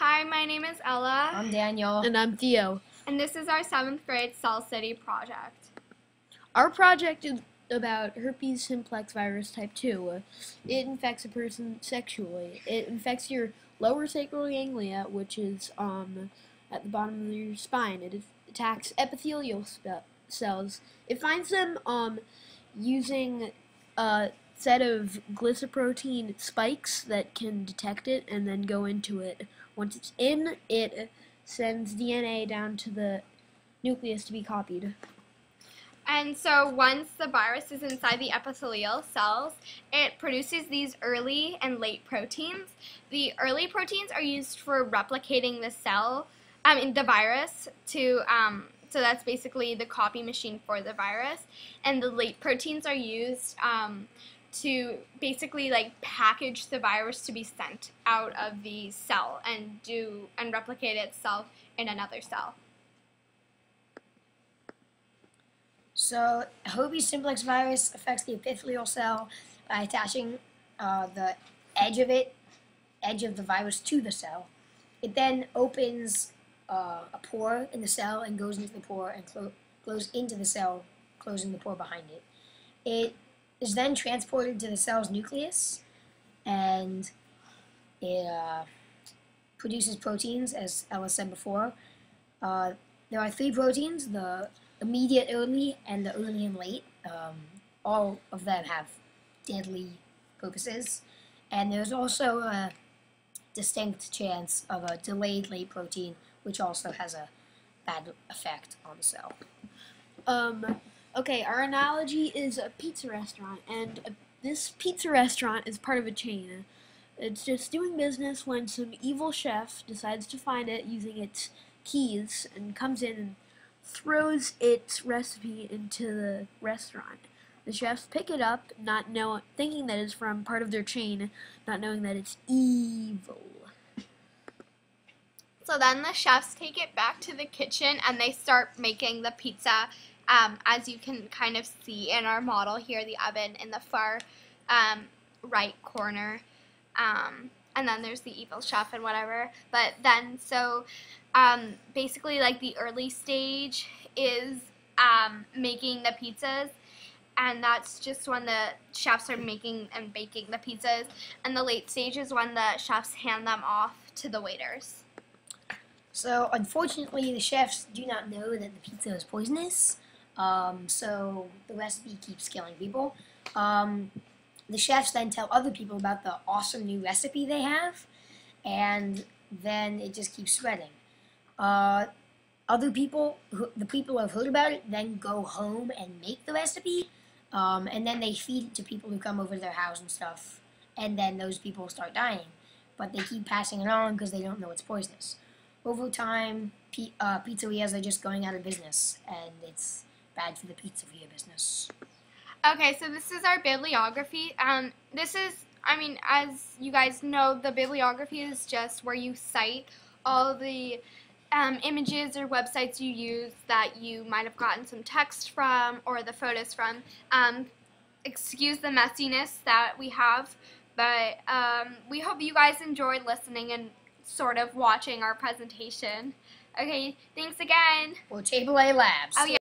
Hi, my name is Ella. I'm Daniel. And I'm Theo. And this is our 7th grade Cell City project. Our project is about herpes simplex virus type 2. It infects a person sexually. It infects your lower sacral ganglia, which is at the bottom of your spine. It attacks epithelial cells. It finds them using a set of glycoprotein spikes that can detect it and then go into it. Once it's in, it sends DNA down to the nucleus to be copied. And so once the virus is inside the epithelial cells, it produces these early and late proteins. The early proteins are used for replicating the virus so that's basically the copy machine for the virus. And the late proteins are used to basically package the virus to be sent out of the cell and replicate itself in another cell. So, herpes simplex virus affects the epithelial cell by attaching the edge of the virus to the cell. It then opens a pore in the cell and goes into the pore and goes into the cell, closing the pore behind it. It is then transported to the cell's nucleus, and it produces proteins, as Ella said before. There are 3 proteins: the immediate early and the early and late. All of them have deadly purposes, and there's also a distinct chance of a delayed late protein, which also has a bad effect on the cell. Okay, our analogy is a pizza restaurant, and this pizza restaurant is part of a chain. It's just doing business when some evil chef decides to find it using its keys and comes in and throws its recipe into the restaurant. The chefs pick it up, thinking that it's from part of their chain, not knowing that it's evil. So then the chefs take it back to the kitchen and they start making the pizza. As you can kind of see in our model here, the oven in the far right corner. And then there's the evil chef and whatever. But then, basically, the early stage is making the pizzas. And that's just when the chefs are making and baking the pizzas. And the late stage is when the chefs hand them off to the waiters. So, unfortunately, the chefs do not know that the pizza is poisonous, so the recipe keeps killing people. The chefs then tell other people about the awesome new recipe they have, and then it just keeps spreading. Other people, the people who have heard about it, then go home and make the recipe, and then they feed it to people who come over to their house and stuff, and then those people start dying. But they keep passing it on because they don't know it's poisonous. Over time, pizzerias are just going out of business, and it's bad for the pizzeria business. Okay, so this is our bibliography. As you guys know, the bibliography is just where you cite all the images or websites you use that you might have gotten some text from or the photos from. Excuse the messiness that we have, but we hope you guys enjoyed listening and sort of watching our presentation. Okay, thanks again. Or Table A Labs. Oh, yeah.